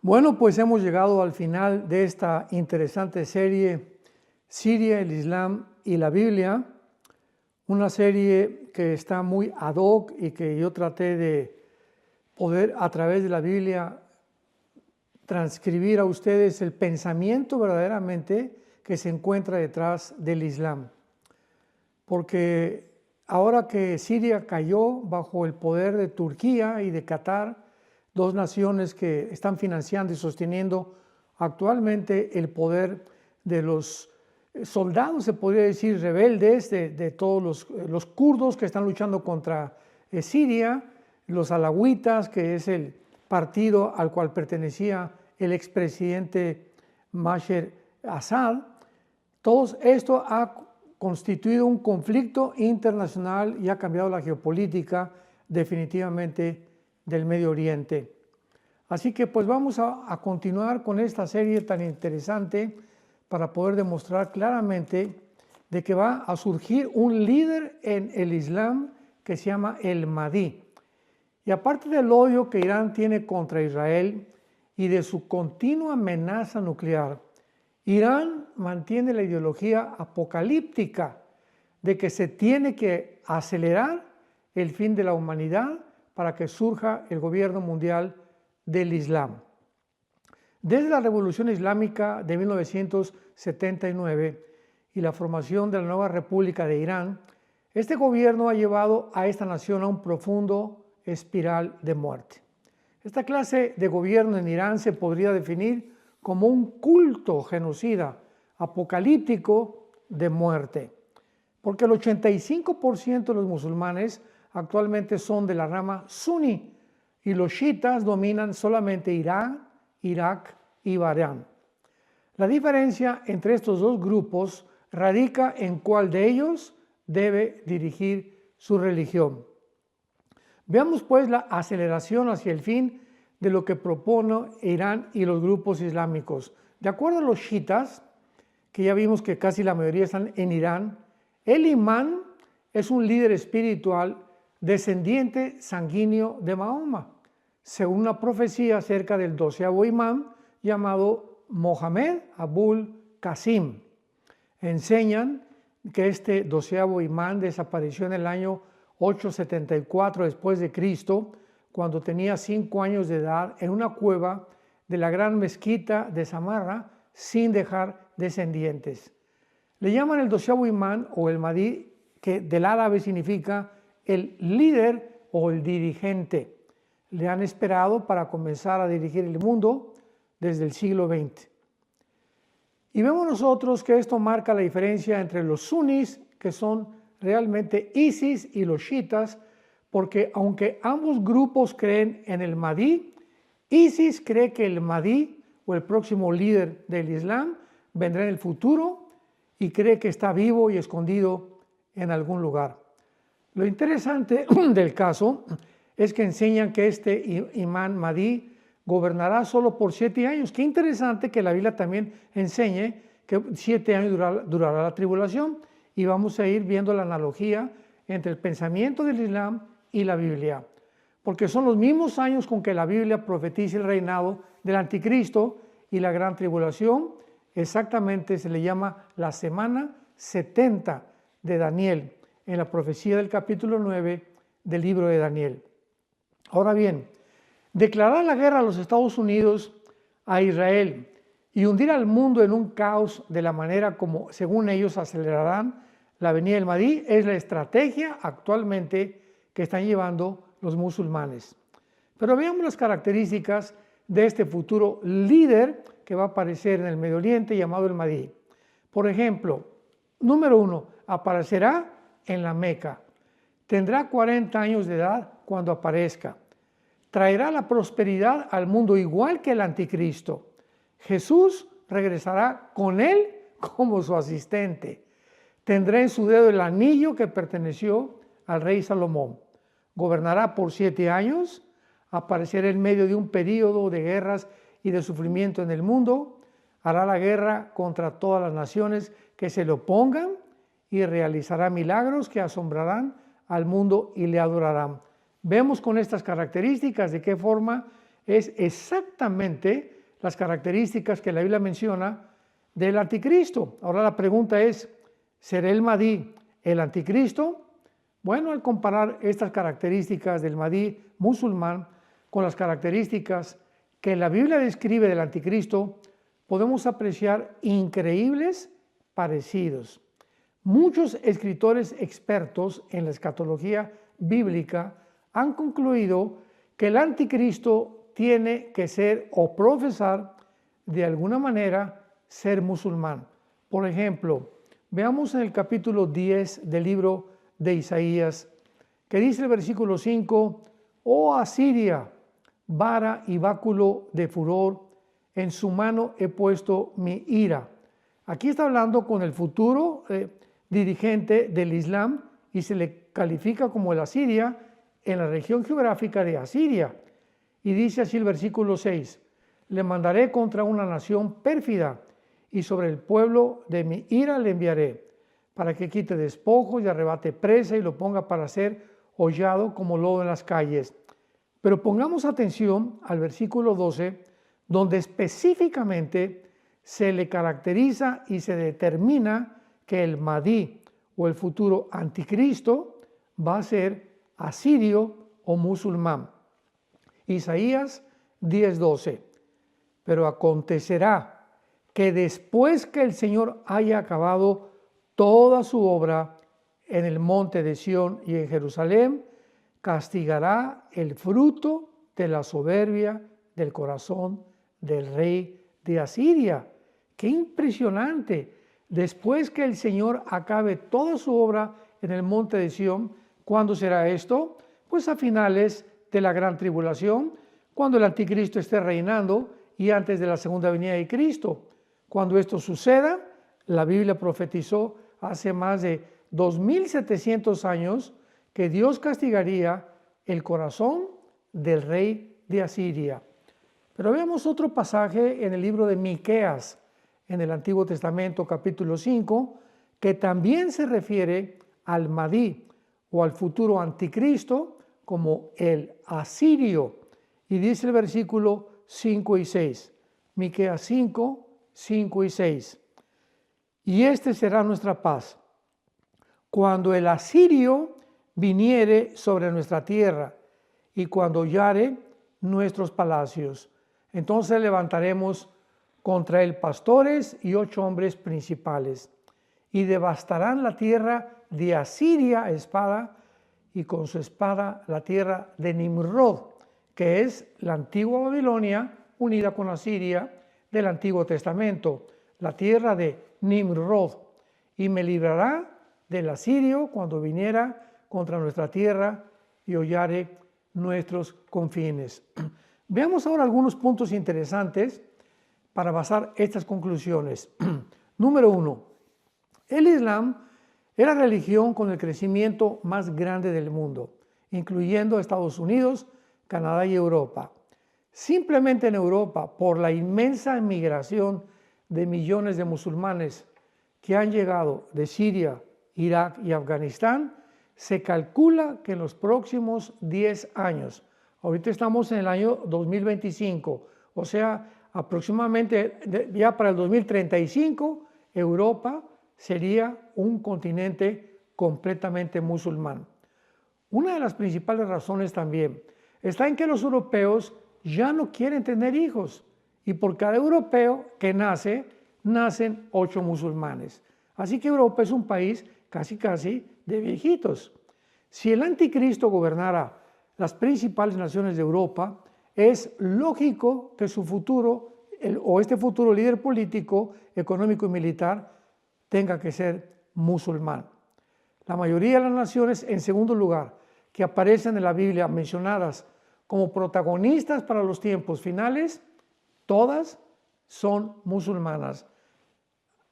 Bueno, pues hemos llegado al final de esta interesante serie, Siria, el Islam y la Biblia, una serie que está muy ad hoc y que yo traté de poder a través de la Biblia transcribir a ustedes el pensamiento verdaderamente que se encuentra detrás del Islam. Porque ahora que Siria cayó bajo el poder de Turquía y de Qatar, dos naciones que están financiando y sosteniendo actualmente el poder de los soldados, se podría decir, rebeldes, de todos los kurdos que están luchando contra Siria, los alawitas, que es el partido al cual pertenecía el expresidente Bashar Assad. Todo esto ha constituido un conflicto internacional y ha cambiado la geopolítica definitivamente del Medio Oriente. Así que pues vamos a continuar con esta serie tan interesante para poder demostrar claramente de que va a surgir un líder en el Islam que se llama el Mahdi. Y aparte del odio que Irán tiene contra Israel y de su continua amenaza nuclear, Irán mantiene la ideología apocalíptica de que se tiene que acelerar el fin de la humanidad para que surja el gobierno mundial del Islam. Desde la Revolución Islámica de 1979 y la formación de la nueva República de Irán, este gobierno ha llevado a esta nación a un profundo espiral de muerte. Esta clase de gobierno en Irán se podría definir como un culto genocida apocalíptico de muerte, porque el 85% de los musulmanes actualmente son de la rama suní y los chiitas dominan solamente Irán, Irak y Irán. La diferencia entre estos dos grupos radica en cuál de ellos debe dirigir su religión. Veamos pues la aceleración hacia el fin de lo que propone Irán y los grupos islámicos. De acuerdo a los chiitas, que ya vimos que casi la mayoría están en Irán, el imán es un líder espiritual descendiente sanguíneo de Mahoma, según una profecía acerca del 12º imán llamado Mohammed Abul Qasim. Enseñan que este 12º imán desapareció en el año 874 después de Cristo, cuando tenía 5 años de edad, en una cueva de la gran mezquita de Samarra, sin dejar descendientes. Le llaman el 12º imán o el Mahdi, que del árabe significa el líder o el dirigente. Le han esperado para comenzar a dirigir el mundo desde el siglo XX. Y vemos nosotros que esto marca la diferencia entre los sunís, que son realmente ISIS, y los chiitas, porque aunque ambos grupos creen en el Mahdi, ISIS cree que el Mahdi o el próximo líder del Islam vendrá en el futuro y cree que está vivo y escondido en algún lugar. Lo interesante del caso es que enseñan que este imán Mahdi gobernará solo por 7 años. Qué interesante que la Biblia también enseñe que 7 años durará la tribulación, y vamos a ir viendo la analogía entre el pensamiento del Islam y la Biblia, porque son los mismos años con que la Biblia profetiza el reinado del anticristo y la gran tribulación. Exactamente se le llama la semana 70 de Daniel, en la profecía del capítulo 9 del libro de Daniel. Ahora bien, declarar la guerra a los Estados Unidos, a Israel, y hundir al mundo en un caos de la manera como, según ellos, acelerarán la venida del Mahdi, es la estrategia actualmente que están llevando los musulmanes. Pero veamos las características de este futuro líder que va a aparecer en el Medio Oriente, llamado el Mahdi. Por ejemplo, número 1, aparecerá en la Meca. Tendrá 40 años de edad cuando aparezca. Traerá la prosperidad al mundo igual que el anticristo. Jesús regresará con él como su asistente. Tendrá en su dedo el anillo que perteneció al rey Salomón. Gobernará por 7 años. Aparecerá en medio de un período de guerras y de sufrimiento en el mundo. Hará la guerra contra todas las naciones que se le opongan y realizará milagros que asombrarán al mundo y le adorarán. Vemos con estas características de qué forma es exactamente las características que la Biblia menciona del anticristo. Ahora la pregunta es, ¿será el Mahdi el anticristo? Bueno, al comparar estas características del Mahdi musulmán con las características que la Biblia describe del anticristo, podemos apreciar increíbles parecidos. Muchos escritores expertos en la escatología bíblica han concluido que el anticristo tiene que ser o profesar de alguna manera ser musulmán. Por ejemplo, veamos en el capítulo 10 del libro de Isaías, que dice el versículo 5, «Oh Asiria, vara y báculo de furor, en su mano he puesto mi ira». Aquí está hablando con el futuro dirigente del Islam y se le califica como el Asiria en la región geográfica de Asiria. Y dice así el versículo 6, «Le mandaré contra una nación pérfida y sobre el pueblo de mi ira le enviaré, para que quite despojos y arrebate presa y lo ponga para ser hollado como lodo en las calles». Pero pongamos atención al versículo 12, donde específicamente se le caracteriza y se determina que el Mahdi o el futuro anticristo va a ser asirio o musulmán. Isaías 10:12. «Pero acontecerá que después que el Señor haya acabado toda su obra en el monte de Sión y en Jerusalén, castigará el fruto de la soberbia del corazón del rey de Asiria». ¡Qué impresionante! Después que el Señor acabe toda su obra en el monte de Sión, ¿cuándo será esto? Pues a finales de la gran tribulación, cuando el anticristo esté reinando y antes de la segunda venida de Cristo. Cuando esto suceda, la Biblia profetizó hace más de 2700 años que Dios castigaría el corazón del rey de Asiria. Pero veamos otro pasaje en el libro de Miqueas, en el Antiguo Testamento, capítulo 5, que también se refiere al Mahdi o al futuro anticristo como el asirio. Y dice el versículo 5 y 6, Miqueas 5, 5 y 6. «Y este será nuestra paz, cuando el asirio viniere sobre nuestra tierra y cuando hollare nuestros palacios. Entonces levantaremos contra él pastores y 8 hombres principales, y devastarán la tierra de Asiria a espada, y con su espada la tierra de Nimrod», que es la antigua Babilonia unida con Asiria del Antiguo Testamento, la tierra de Nimrod, «y me librará del asirio cuando viniera contra nuestra tierra y hollare nuestros confines». Veamos ahora algunos puntos interesantes para basar estas conclusiones. Número 1. El Islam es la religión con el crecimiento más grande del mundo, incluyendo Estados Unidos, Canadá y Europa. Simplemente en Europa, por la inmensa inmigración de millones de musulmanes que han llegado de Siria, Irak y Afganistán, se calcula que en los próximos 10 años, ahorita estamos en el año 2025, o sea, aproximadamente ya para el 2035, Europa sería un continente completamente musulmán. Una de las principales razones también está en que los europeos ya no quieren tener hijos y por cada europeo que nace, nacen 8 musulmanes. Así que Europa es un país casi de viejitos. Si el anticristo gobernara las principales naciones de Europa, es lógico que su futuro, este futuro líder político, económico y militar, tenga que ser musulmán. La mayoría de las naciones, en segundo lugar, que aparecen en la Biblia mencionadas como protagonistas para los tiempos finales, todas son musulmanas.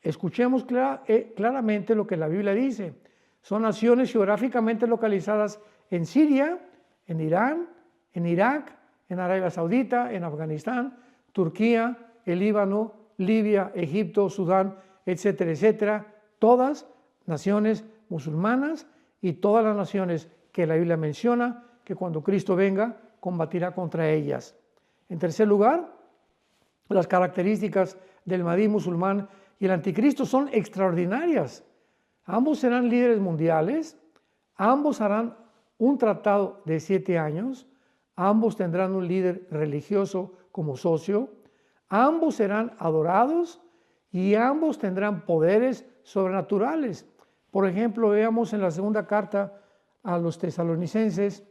Escuchemos claramente lo que la Biblia dice. Son naciones geográficamente localizadas en Siria, en Irán, en Irak, en Arabia Saudita, en Afganistán, Turquía, el Líbano, Libia, Egipto, Sudán, etcétera, etcétera. Todas naciones musulmanas y todas las naciones que la Biblia menciona que cuando Cristo venga combatirá contra ellas. En tercer lugar, las características del Mahdi musulmán y el anticristo son extraordinarias. Ambos serán líderes mundiales, ambos harán un tratado de 7 años, ambos tendrán un líder religioso como socio, ambos serán adorados y ambos tendrán poderes sobrenaturales. Por ejemplo, veamos en la segunda carta a los tesalonicenses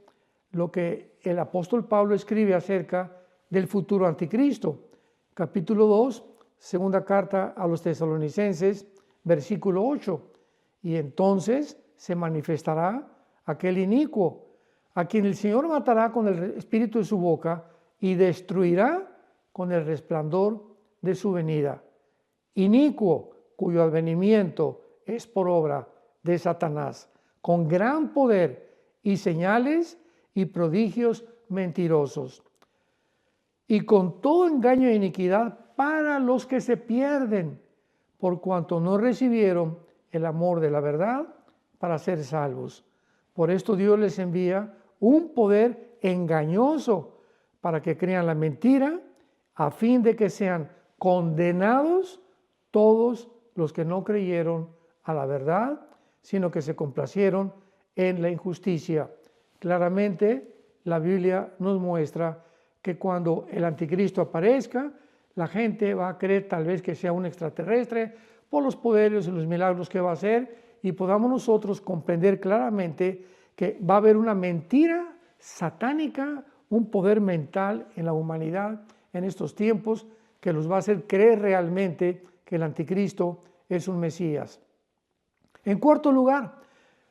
lo que el apóstol Pablo escribe acerca del futuro anticristo. Capítulo 2, segunda carta a los tesalonicenses, versículo 8. Y entonces se manifestará aquel inicuo, a quien el Señor matará con el espíritu de su boca y destruirá con el resplandor de su venida. Inicuo, cuyo advenimiento es por obra de Satanás, con gran poder y señales y prodigios mentirosos, y con todo engaño e iniquidad para los que se pierden, por cuanto no recibieron el amor de la verdad para ser salvos. Por esto Dios les envía un poder engañoso para que crean la mentira, a fin de que sean condenados todos los que no creyeron a la verdad, sino que se complacieron en la injusticia. Claramente, la Biblia nos muestra que cuando el anticristo aparezca, la gente va a creer tal vez que sea un extraterrestre por los poderes y los milagros que va a hacer, y podamos nosotros comprender claramente que va a haber una mentira satánica, un poder mental en la humanidad en estos tiempos que los va a hacer creer realmente que el anticristo es un Mesías. En cuarto lugar,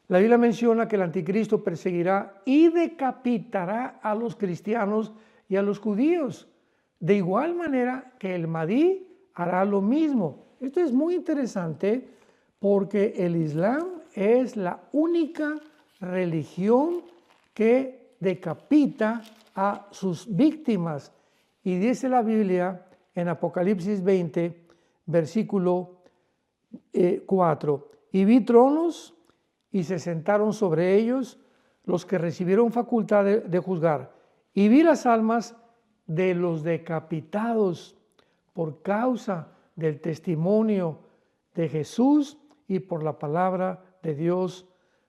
la Biblia menciona que el anticristo perseguirá y decapitará a los cristianos y a los judíos, de igual manera que el Mahdi hará lo mismo. Esto es muy interesante porque el Islam es la única religión que decapita a sus víctimas. Y dice la Biblia en Apocalipsis 20, versículo 4, y vi tronos y se sentaron sobre ellos los que recibieron facultad de juzgar, y vi las almas de los decapitados por causa del testimonio de Jesús y por la palabra de Dios,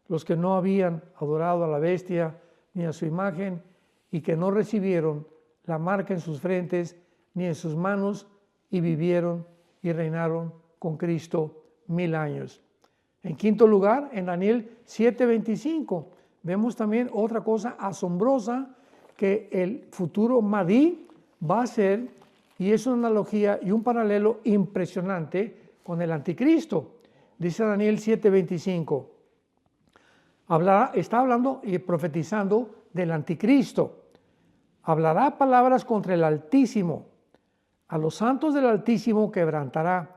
los que no habían adorado a la bestia ni a su imagen y que no recibieron la marca en sus frentes ni en sus manos, y vivieron y reinaron con Cristo 1000 años. En quinto lugar, en Daniel 7:25, vemos también otra cosa asombrosa que el futuro Mahdi va a ser, y es una analogía y un paralelo impresionante con el anticristo. Dice Daniel 7:25, está hablando y profetizando del anticristo. Hablará palabras contra el Altísimo, a los santos del Altísimo quebrantará,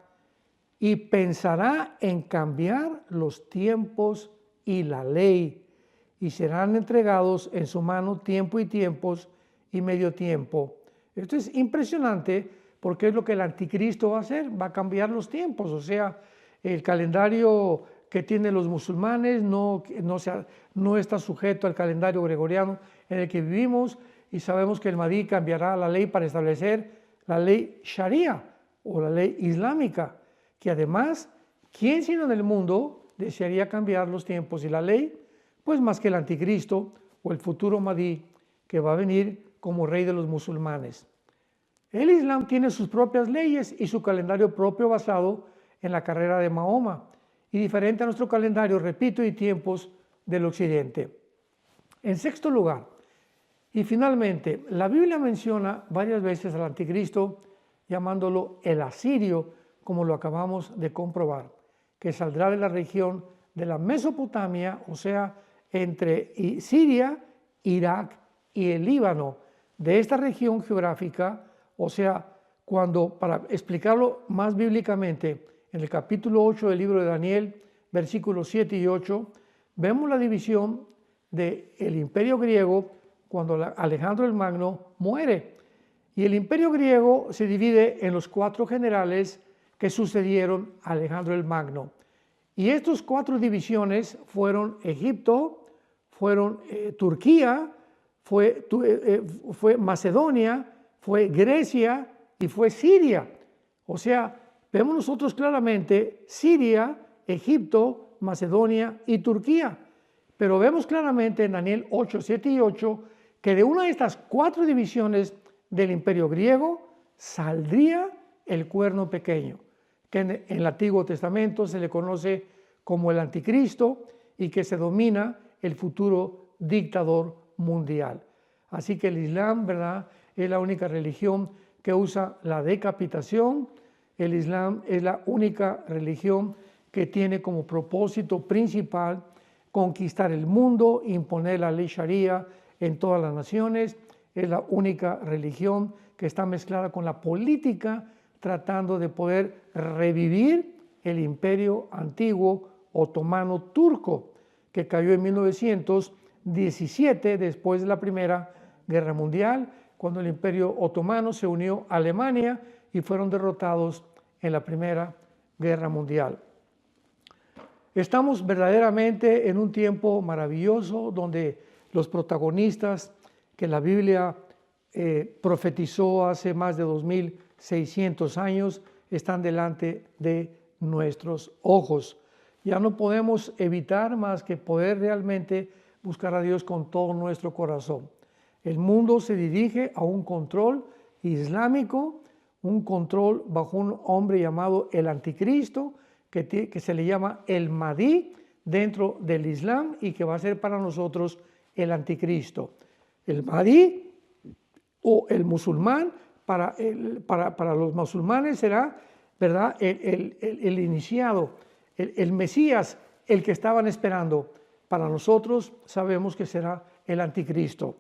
y pensará en cambiar los tiempos y la ley, y serán entregados en su mano tiempo y tiempos y medio tiempo. Esto es impresionante porque es lo que el anticristo va a hacer, va a cambiar los tiempos, o sea, el calendario que tienen los musulmanes no está sujeto al calendario gregoriano en el que vivimos, y sabemos que el Mahdi cambiará la ley para establecer la ley Sharia o la ley islámica, que además, ¿quién sino en el mundo desearía cambiar los tiempos y la ley? Pues más que el anticristo o el futuro Mahdi, que va a venir como rey de los musulmanes. El Islam tiene sus propias leyes y su calendario propio basado en la carrera de Mahoma, y diferente a nuestro calendario, repito, y tiempos del occidente. En sexto lugar, y finalmente, la Biblia menciona varias veces al anticristo llamándolo el asirio, como lo acabamos de comprobar, que saldrá de la región de la Mesopotamia, o sea, entre Siria, Irak y el Líbano. De esta región geográfica, o sea, para explicarlo más bíblicamente, en el capítulo 8 del libro de Daniel, versículos 7 y 8, vemos la división del imperio griego cuando Alejandro el Magno muere. Y el imperio griego se divide en los 4 generales que sucedieron a Alejandro el Magno. Y estas 4 divisiones fueron Egipto, fueron Turquía, fue Macedonia, fue Grecia y fue Siria. O sea, vemos nosotros claramente Siria, Egipto, Macedonia y Turquía. Pero vemos claramente en Daniel 8, 7 y 8 que de una de estas 4 divisiones del imperio griego saldría el cuerno pequeño, que en el Antiguo Testamento se le conoce como el anticristo y que se domina el futuro dictador mundial. Así que el Islam, ¿verdad?, es la única religión que usa la decapitación. El Islam es la única religión que tiene como propósito principal conquistar el mundo, imponer la ley Sharia en todas las naciones. Es la única religión que está mezclada con la política, tratando de poder revivir el imperio antiguo otomano turco, que cayó en 1917 después de la Primera Guerra Mundial, cuando el imperio otomano se unió a Alemania y fueron derrotados en la Primera Guerra Mundial. Estamos verdaderamente en un tiempo maravilloso donde los protagonistas que la Biblia profetizó hace más de 2600 años están delante de nuestros ojos. Ya no podemos evitar más que poder realmente buscar a Dios con todo nuestro corazón. El mundo se dirige a un control islámico, un control bajo un hombre llamado el Anticristo, que se le llama el Mahdi dentro del Islam y que va a ser para nosotros el Anticristo. El Mahdi o el musulmán, para los musulmanes será, ¿verdad?, el iniciado, el Mesías, el que estaban esperando. Para nosotros sabemos que será el Anticristo.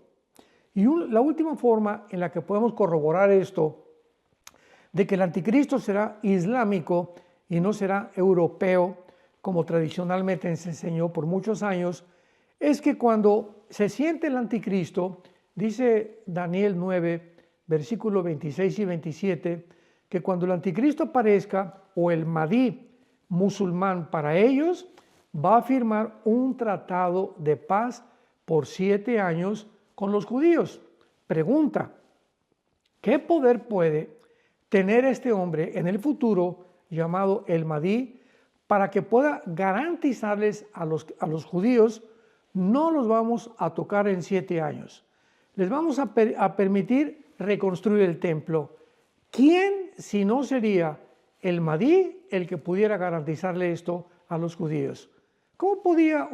Y la última forma en la que podemos corroborar esto, de que el Anticristo será islámico y no será europeo, como tradicionalmente se enseñó por muchos años, es que cuando se siente el Anticristo, dice Daniel 9, versículos 26 y 27, que cuando el Anticristo aparezca, o el Mahdi musulmán para ellos, va a firmar un tratado de paz por 7 años con los judíos. Pregunta, ¿qué poder puede tener este hombre en el futuro llamado el Mahdi para que pueda garantizarles a los judíos: no los vamos a tocar en 7 años, les vamos a permitir reconstruir el templo? ¿Quién si no sería el Mahdi el que pudiera garantizarle esto a los judíos? ¿Cómo podía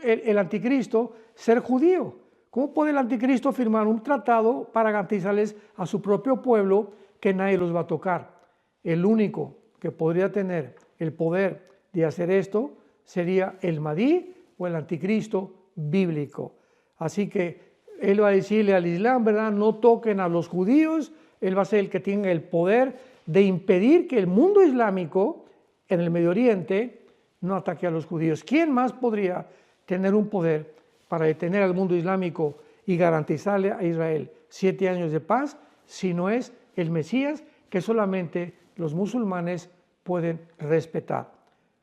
el anticristo ser judío? ¿Cómo puede el anticristo firmar un tratado para garantizarles a su propio pueblo que nadie los va a tocar? El único que podría tener el poder de hacer esto sería el Mahdi o el anticristo bíblico. Así que él va a decirle al Islam, ¿verdad?, no toquen a los judíos. Él va a ser el que tenga el poder de impedir que el mundo islámico en el Medio Oriente no ataque a los judíos. ¿Quién más podría tener un poder para detener al mundo islámico y garantizarle a Israel 7 años de paz si no es el Mesías, que solamente los musulmanes pueden respetar?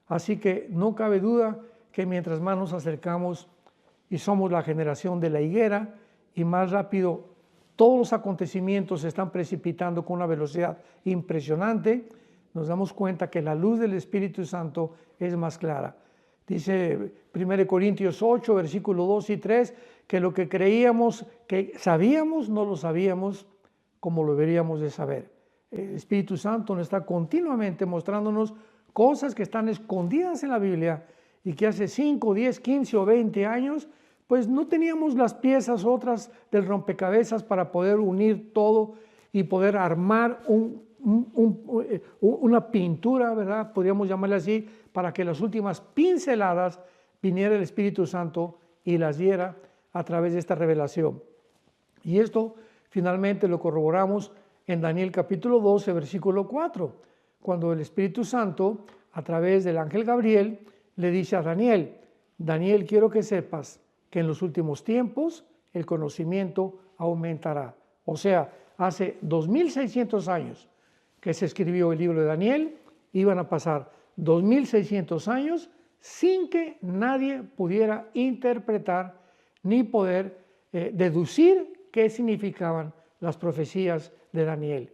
Así que no cabe duda que mientras más nos acercamos y somos la generación de la higuera, y más rápido todos los acontecimientos se están precipitando con una velocidad impresionante, nos damos cuenta que la luz del Espíritu Santo es más clara. Dice 1 Corintios 8, versículos 2 y 3, que lo que creíamos que sabíamos, no lo sabíamos como lo deberíamos de saber. El Espíritu Santo nos está continuamente mostrándonos cosas que están escondidas en la Biblia y que hace 5, 10, 15 o 20 años pues no teníamos las piezas otras del rompecabezas para poder unir todo y poder armar una pintura, ¿verdad?, podríamos llamarle así, para que las últimas pinceladas viniera el Espíritu Santo y las diera a través de esta revelación. Y esto finalmente lo corroboramos en Daniel capítulo 12, versículo 4, cuando el Espíritu Santo, a través del ángel Gabriel, le dice a Daniel: Daniel, quiero que sepas que en los últimos tiempos el conocimiento aumentará. O sea, hace 2600 años que se escribió el libro de Daniel, iban a pasar 2600 años sin que nadie pudiera interpretar ni poder deducir qué significaban las profecías de Daniel.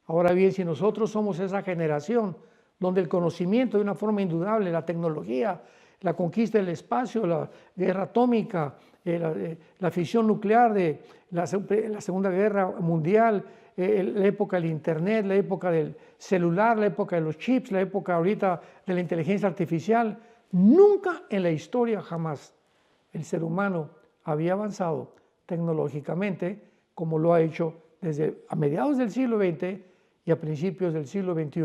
Ahora bien, si nosotros somos esa generación donde el conocimiento de una forma indudable, la tecnología, la conquista del espacio, la guerra atómica, la fisión nuclear de la Segunda Guerra Mundial, la época del Internet, la época del celular, la época de los chips, la época ahorita de la inteligencia artificial, nunca en la historia jamás el ser humano había avanzado tecnológicamente como lo ha hecho desde a mediados del siglo XX y a principios del siglo XXI.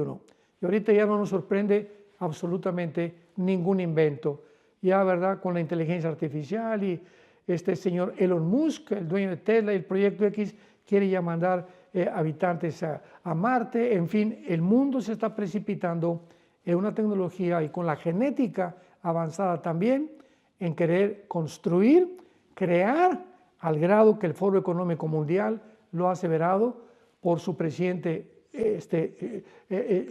Y ahorita ya no nos sorprende absolutamente ningún invento. Ya, ¿verdad? Con la inteligencia artificial y este señor Elon Musk, el dueño de Tesla y el Proyecto X, quiere ya mandar habitantes a Marte. En fin, el mundo se está precipitando en una tecnología y con la genética avanzada también en querer construir, crear, al grado que el Foro Económico Mundial lo ha aseverado por su presidente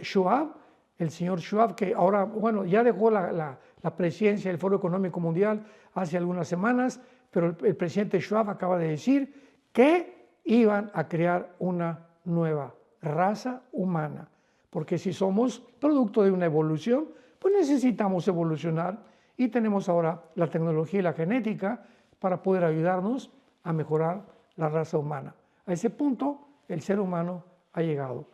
Schwab, el señor Schwab, que ahora, bueno, ya dejó la presidencia del Foro Económico Mundial hace algunas semanas, pero el presidente Schwab acaba de decir que iban a crear una nueva raza humana, porque si somos producto de una evolución, pues necesitamos evolucionar y tenemos ahora la tecnología y la genética para poder ayudarnos a mejorar la raza humana. A ese punto el ser humano ha llegado.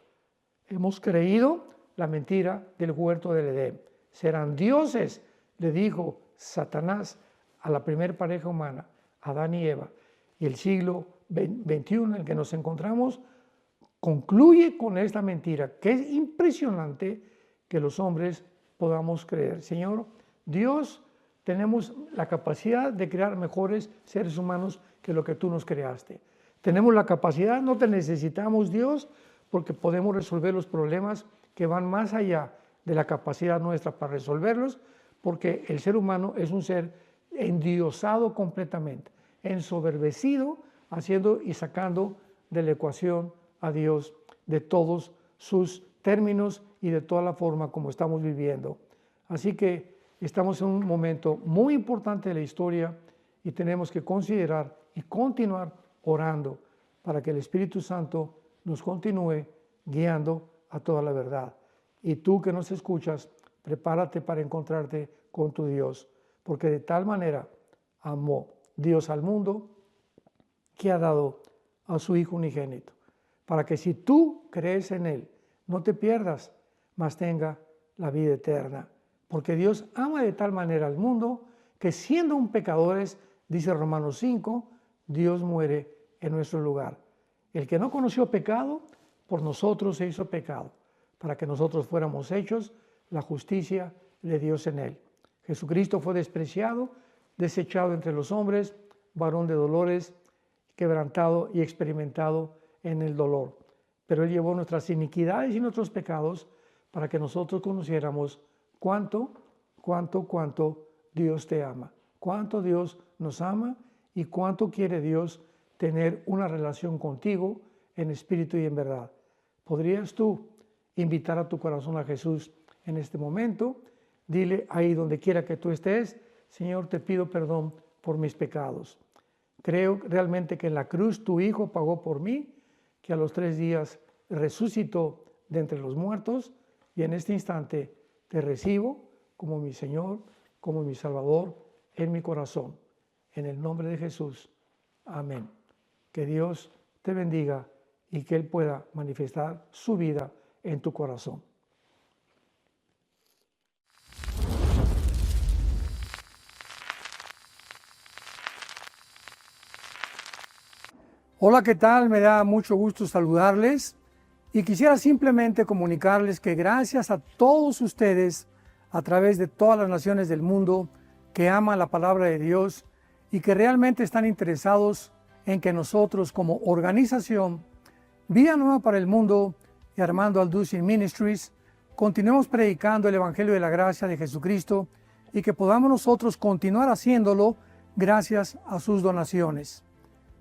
Hemos creído la mentira del huerto del Edén. Serán dioses, le dijo Satanás a la primer pareja humana, Adán y Eva. Y el siglo XXI en el que nos encontramos concluye con esta mentira, que es impresionante que los hombres podamos creer. Señor, Dios, tenemos la capacidad de crear mejores seres humanos que lo que tú nos creaste. Tenemos la capacidad, no te necesitamos, Dios, porque podemos resolver los problemas que van más allá de la capacidad nuestra para resolverlos, porque el ser humano es un ser endiosado completamente, ensoberbecido, haciendo y sacando de la ecuación a Dios de todos sus términos y de toda la forma como estamos viviendo. Así que estamos en un momento muy importante de la historia y tenemos que considerar y continuar orando para que el Espíritu Santo nos continúe guiando a toda la verdad. Y tú que nos escuchas, prepárate para encontrarte con tu Dios, porque de tal manera amó Dios al mundo que ha dado a su Hijo unigénito, para que si tú crees en Él, no te pierdas, mas tenga la vida eterna. Porque Dios ama de tal manera al mundo que siendo un pecadores, dice Romanos 5, Dios muere en nuestro lugar. El que no conoció pecado, por nosotros se hizo pecado, para que nosotros fuéramos hechos la justicia de Dios en Él. Jesucristo fue despreciado, desechado entre los hombres, varón de dolores, quebrantado y experimentado en el dolor. Pero Él llevó nuestras iniquidades y nuestros pecados para que nosotros conociéramos cuánto Dios te ama, cuánto Dios nos ama y cuánto quiere Dios tener una relación contigo en espíritu y en verdad. ¿Podrías tú invitar a tu corazón a Jesús en este momento? Dile ahí donde quiera que tú estés, Señor, te pido perdón por mis pecados. Creo realmente que en la cruz tu Hijo pagó por mí, que a los 3 días resucitó de entre los muertos y en este instante te recibo como mi Señor, como mi Salvador en mi corazón. En el nombre de Jesús. Amén. Que Dios te bendiga y que Él pueda manifestar su vida en tu corazón. Hola, ¿qué tal? Me da mucho gusto saludarles y quisiera simplemente comunicarles que gracias a todos ustedes a través de todas las naciones del mundo que aman la palabra de Dios y que realmente están interesados en que nosotros como organización Vida Nueva para el Mundo y Armando Alducin Ministries continuemos predicando el Evangelio de la Gracia de Jesucristo y que podamos nosotros continuar haciéndolo gracias a sus donaciones.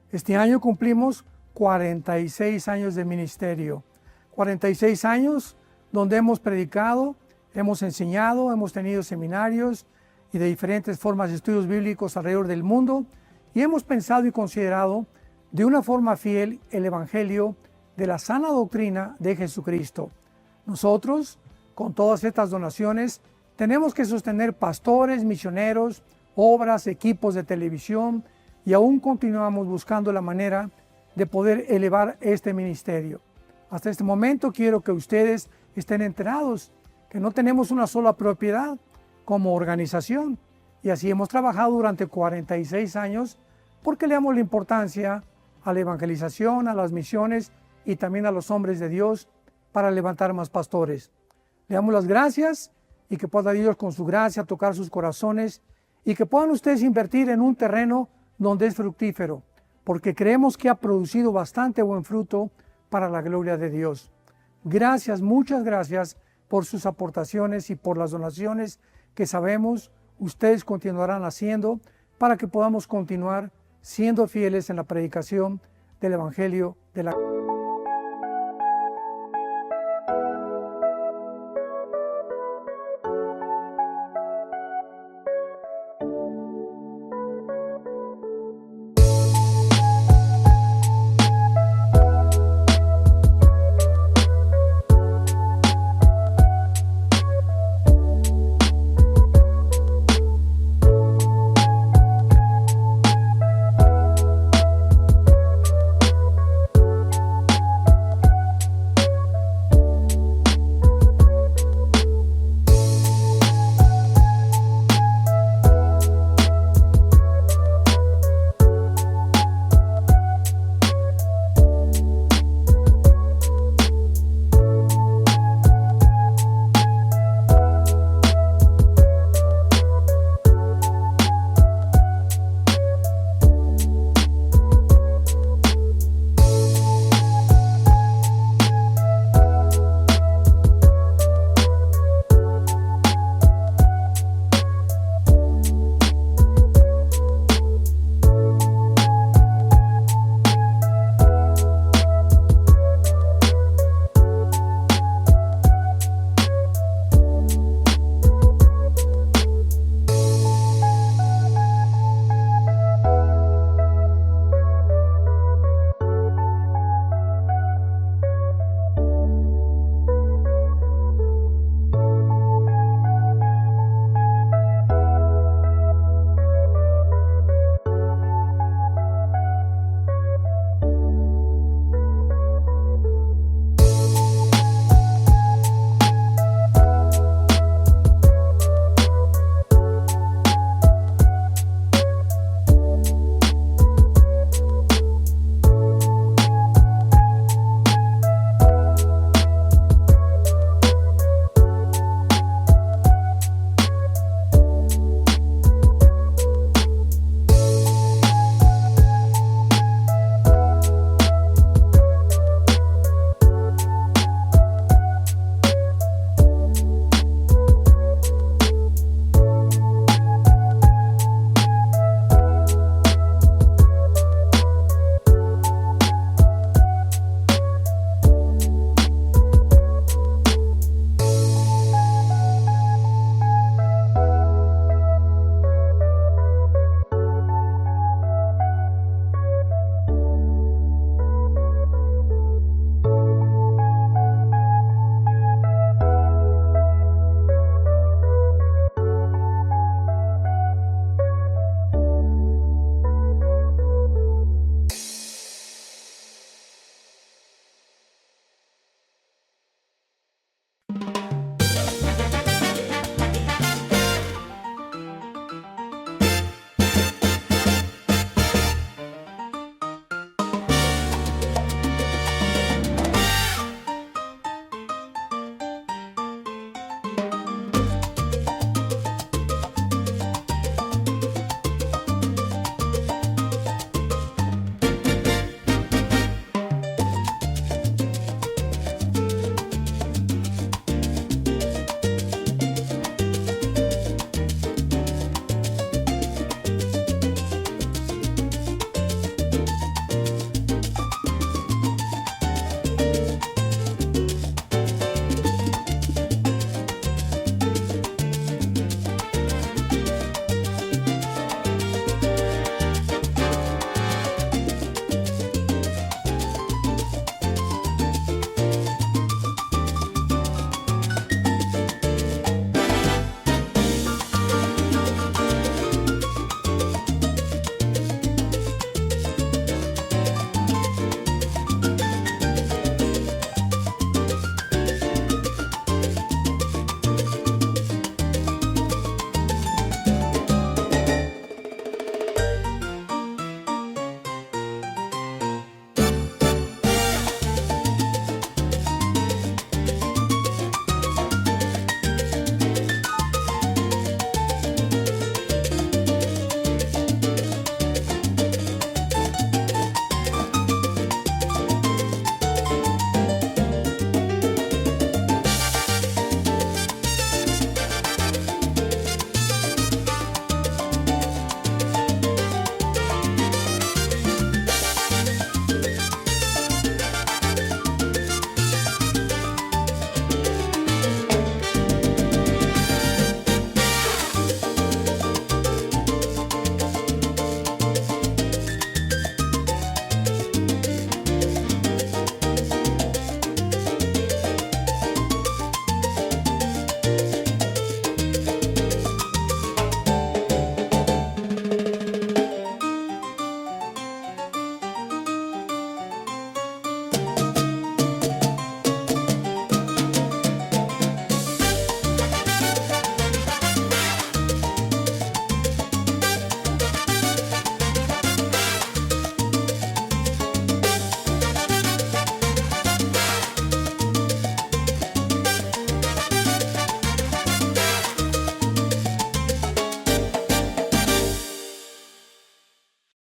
Este año cumplimos 46 años de ministerio, 46 años donde hemos predicado, hemos enseñado, hemos tenido seminarios y de diferentes formas de estudios bíblicos alrededor del mundo y hemos pensado y considerado de una forma fiel el Evangelio de la sana doctrina de Jesucristo. Nosotros, con todas estas donaciones, tenemos que sostener pastores, misioneros, obras, equipos de televisión y aún continuamos buscando la manera de poder elevar este ministerio. Hasta este momento quiero que ustedes estén enterados que no tenemos una sola propiedad como organización y así hemos trabajado durante 46 años porque le damos la importancia a la evangelización, a las misiones y también a los hombres de Dios para levantar más pastores. Le damos las gracias y que pueda Dios con su gracia tocar sus corazones y que puedan ustedes invertir en un terreno donde es fructífero, porque creemos que ha producido bastante buen fruto para la gloria de Dios. Gracias, muchas gracias por sus aportaciones y por las donaciones que sabemos ustedes continuarán haciendo para que podamos continuar siendo fieles en la predicación del Evangelio de la